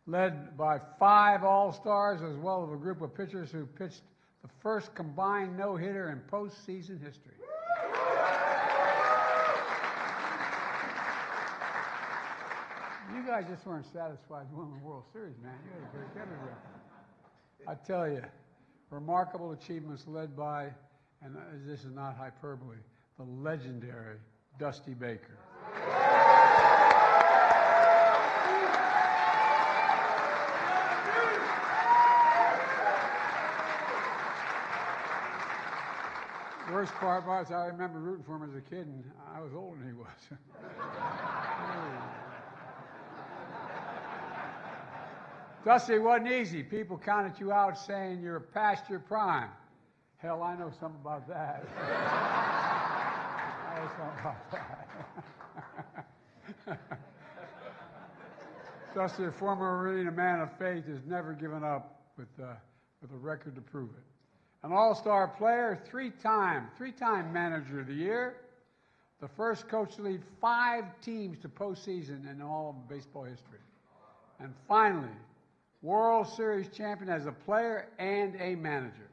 led by 5 All-Stars as well as a group of pitchers who pitched the first combined no-hitter in postseason history. You guys just weren't satisfied with winning the World Series, man. You had to break everywhere. I tell you, remarkable achievements led by, and this is not hyperbole, the legendary Dusty Baker. Worst part was I remember rooting for him as a kid, and I was older than he was. Dusty, it wasn't easy. People counted you out saying you're past your prime. Hell, I know something about that. I know something about that. Dusty, a former Marine, a man of faith, has never given up with a record to prove it. An all-star player, three-time manager of the year, the first coach to lead 5 teams to postseason in all of baseball history. And finally, World Series champion as a player and a manager.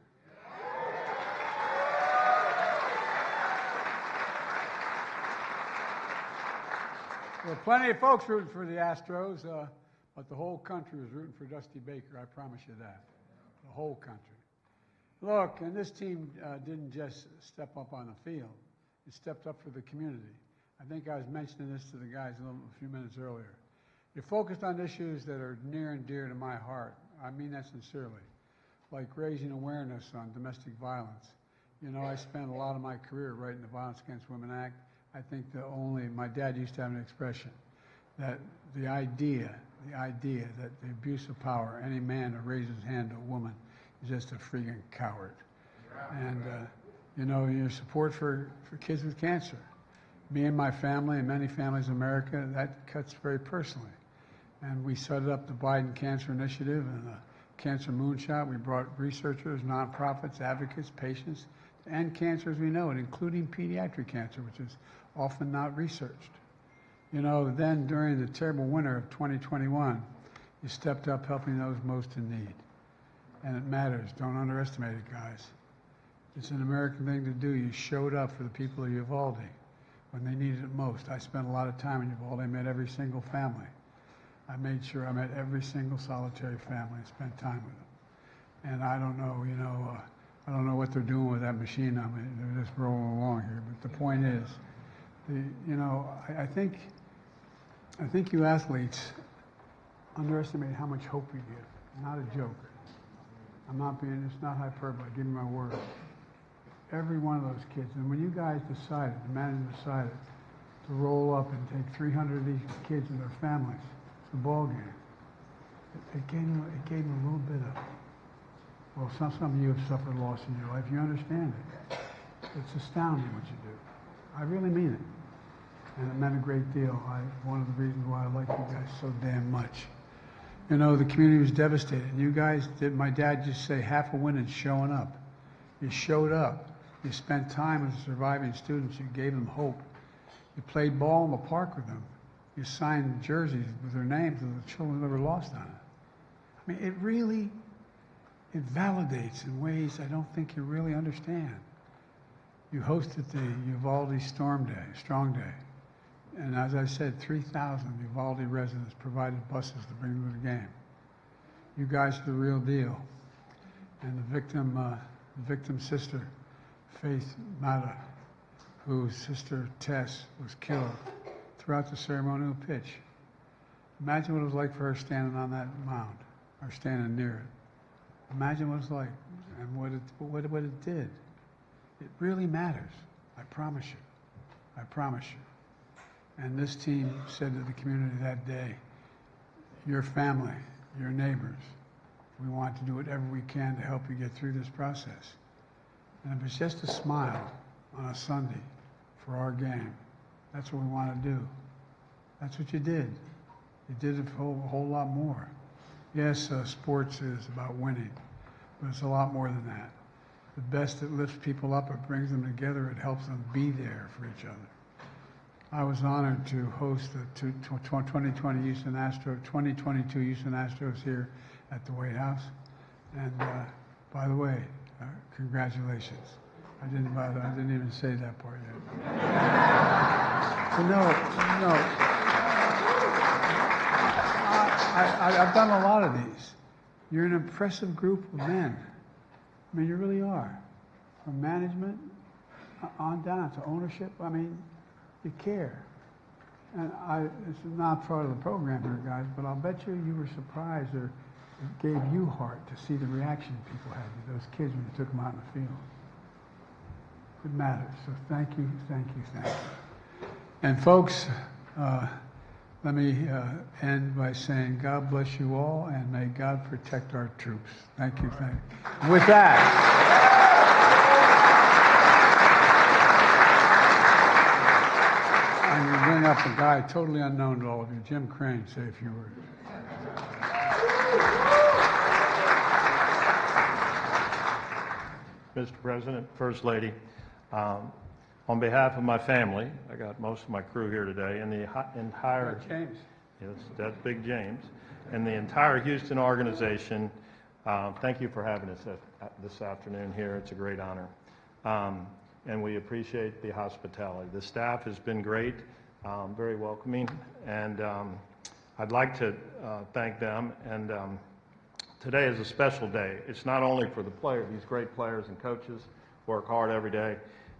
There were plenty of folks rooting for the Astros, but the whole country was rooting for Dusty Baker, I promise you that. The whole country. Look, and this team didn't just step up on the field. It stepped up for the community. I think I was mentioning this to the guys a few minutes earlier. You focused on issues that are near and dear to my heart. I mean that sincerely, like raising awareness on domestic violence. You know, I spent a lot of my career writing the Violence Against Women Act. I think my dad used to have an expression that the idea that the abuse of power, any man who raises his hand to a woman is just a freaking coward. And, you know, your support for kids with cancer. Me and my family and many families in America, that cuts very personally. And we set up the Biden Cancer Initiative and the Cancer Moonshot. We brought researchers, nonprofits, advocates, patients, to end cancer as we know it, including pediatric cancer, which is often not researched. You know, then during the terrible winter of 2021, you stepped up helping those most in need. And it matters. Don't underestimate it, guys. It's an American thing to do. You showed up for the people of Uvalde when they needed it most. I spent a lot of time in Uvalde. I met every single family. I made sure I met every single solitary family and spent time with them. And I don't know, you know, I don't know what they're doing with that machine. I mean, they're just rolling along here. But the point is, you know, I think you athletes underestimate how much hope you give. Not a joke. It's not hyperbole. Give me my word. Every one of those kids. And when you guys decided, the manager decided to roll up and take 300 of these kids and their families to the ball game, it gave them a little bit of, well, some of you have suffered loss in your life. You understand it. It's astounding what you do. I really mean it. And it meant a great deal. One of the reasons why I like you guys so damn much. You know, the community was devastated. You guys did, my dad used to say, half a win is showing up. You showed up. You spent time with the surviving students. You gave them hope. You played ball in the park with them. You signed jerseys with their names and the children never lost on it. I mean, it validates in ways I don't think you really understand. You hosted the Uvalde Strong Day. And as I said, 3,000 Uvalde residents provided buses to bring them to the game. You guys are the real deal. And the victim's sister, Faith Mata, whose sister Tess was killed throughout the ceremonial pitch. Imagine what it was like for her standing on that mound, or standing near it. Imagine what it's like and what it did. It really matters. I promise you. I promise you. And this team said to the community that day, your family, your neighbors, we want to do whatever we can to help you get through this process. And if it's just a smile on a Sunday for our game, that's what we want to do. That's what you did. You did a whole lot more. Yes, sports is about winning, but it's a lot more than that. The best, it lifts people up, it brings them together, it helps them be there for each other. I was honored to host the 2022 Houston Astros here at the White House. And by the way, congratulations. I didn't even say that part yet. But no. I've done a lot of these. You're an impressive group of men. I mean, you really are. From management on down to ownership, I mean, you care. And this is not part of the program here, guys, but I'll bet you were surprised, or it gave you heart to see the reaction people had to those kids when you took them out in the field. It matters. So thank you. And folks, let me end by saying God bless you all, and may God protect our troops. Thank you. With that, I'm going to bring up a guy totally unknown to all of you, Jim Crane, say a few words. Mr. President, First Lady, on behalf of my family, I got most of my crew here today, and the entire James. Yes, that's Big James, and the entire Houston organization. Thank you for having us this afternoon here. It's a great honor, and we appreciate the hospitality. The staff has been great, very welcoming, and I'd like to thank them. And today is a special day. It's not only for the players; these great players and coaches work hard every day.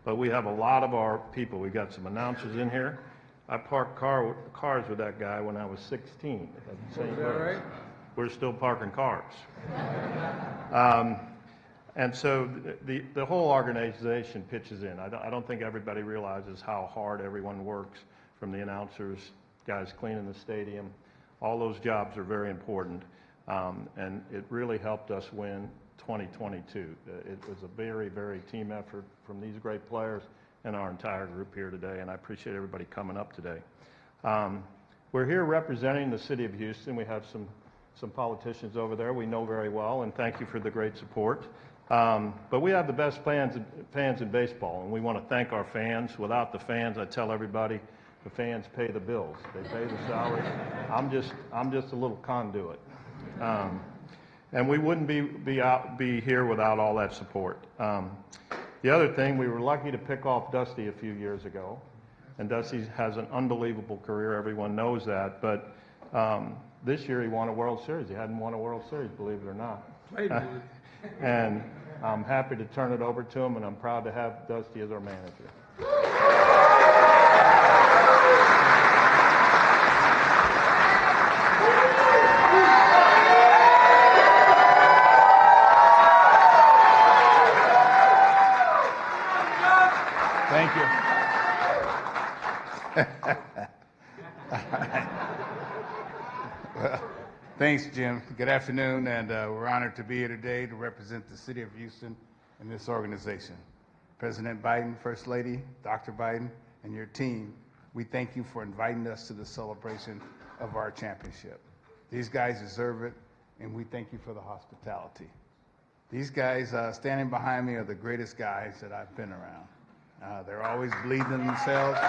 But we have a lot of our people. We got some announcers in here. I parked cars with that guy when I was 16 at St. Louis. Right? We're still parking cars. And so the whole organization pitches in. I don't think everybody realizes how hard everyone works, from the announcers, guys cleaning the stadium. All those jobs are very important. And it really helped us win 2022. It was a very, very team effort from these great players and our entire group here today, and I appreciate everybody coming up today. We're here representing the city of Houston. We have some politicians over there we know very well, and thank you for the great support. But we have the best fans in baseball, and we want to thank our fans. Without the fans, I tell everybody, the fans pay the bills. They pay the salaries. I'm just a little conduit. And we wouldn't be here without all that support. The other thing, we were lucky to pick off Dusty a few years ago, and Dusty has an unbelievable career. Everyone knows that. But this year he won a World Series. He hadn't won a World Series, believe it or not. And I'm happy to turn it over to him, and I'm proud to have Dusty as our manager. Thank you. Well, thanks, Jim. Good afternoon, and we're honored to be here today to represent the city of Houston and this organization. President Biden, First Lady, Dr. Biden, and your team, we thank you for inviting us to the celebration of our championship. These guys deserve it, and we thank you for the hospitality. These guys standing behind me are the greatest guys that I've been around. They're always believing in themselves.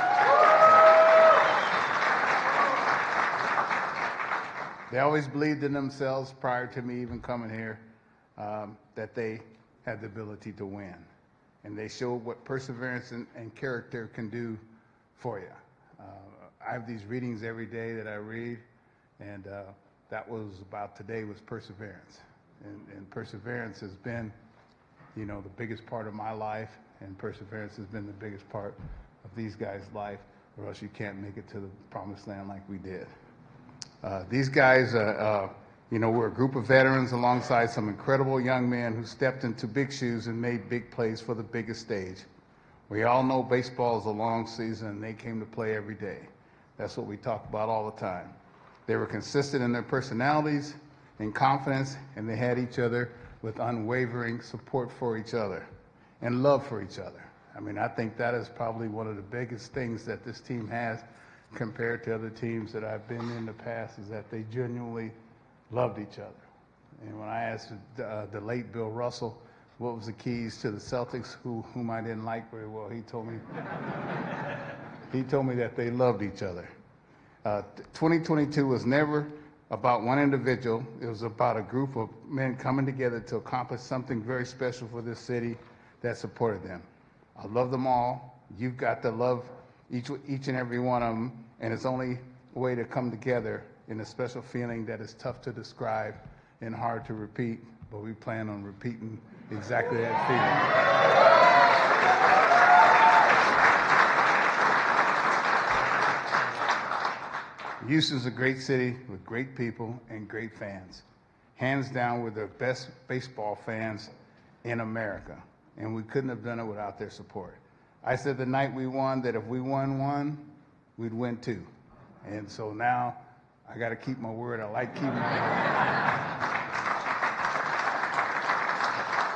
They always believed in themselves prior to me even coming here, that they had the ability to win. And they showed what perseverance and character can do for you. I have these readings every day that I read, and that was about today was perseverance. And perseverance has been, the biggest part of my life. And perseverance has been the biggest part of these guys' life, or else you can't make it to the promised land like we did. These guys, we're a group of veterans alongside some incredible young men who stepped into big shoes and made big plays for the biggest stage. We all know baseball is a long season, and they came to play every day. That's what we talk about all the time. They were consistent in their personalities and confidence, and they had each other with unwavering support for each other and love for each other. I mean, I think that is probably one of the biggest things that this team has compared to other teams that I've been in the past, is that they genuinely loved each other. And when I asked the late Bill Russell what was the keys to the Celtics, whom I didn't like very well, he told me he told me that they loved each other. 2022 was never about one individual. It was about a group of men coming together to accomplish something very special for this city that supported them. I love them all. You've got to love each and every one of them, and it's only a way to come together in a special feeling that is tough to describe and hard to repeat, but we plan on repeating exactly that feeling. Houston's a great city with great people and great fans. Hands down, we're the best baseball fans in America, and we couldn't have done it without their support. I said the night we won that if we won one, we'd win two. And so now I got to keep my word. I like keeping my word.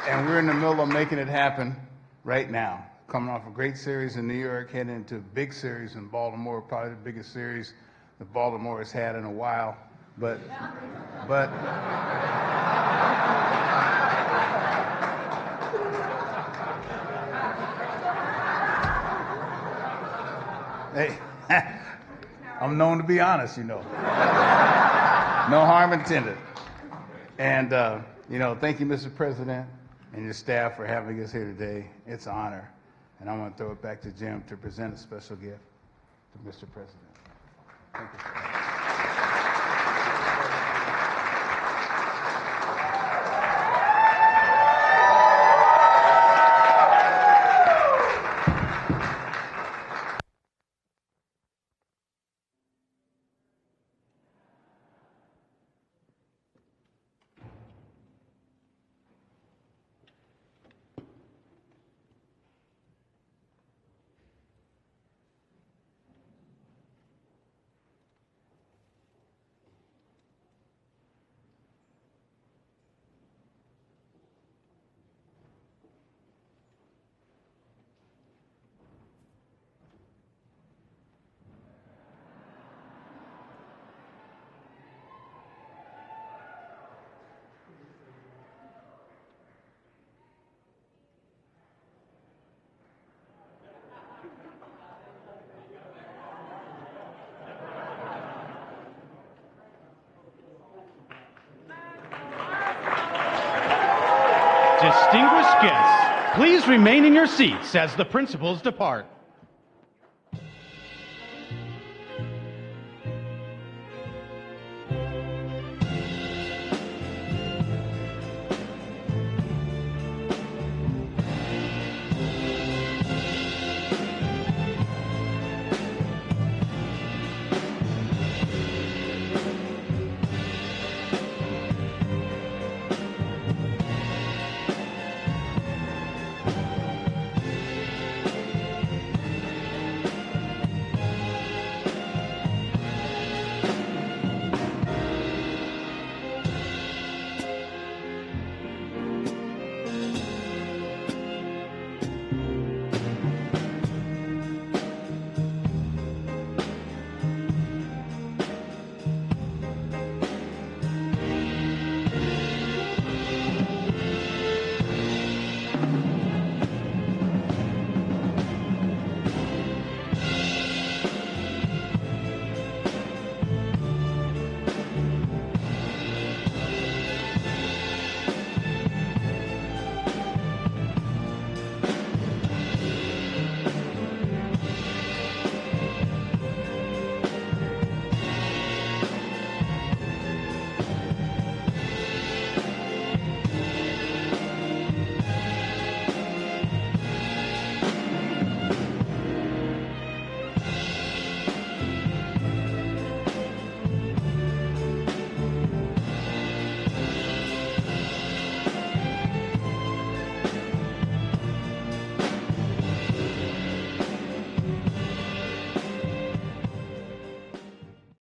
And we're in the middle of making it happen right now. Coming off a great series in New York, heading into a big series in Baltimore, probably the biggest series that Baltimore has had in a while. But hey, I'm known to be honest, you know. No harm intended. And, thank you, Mr. President, and your staff for having us here today. It's an honor. And I'm going to throw it back to Jim to present a special gift to Mr. President. Thank you, sir. Distinguished guests, please remain in your seats as the principals depart.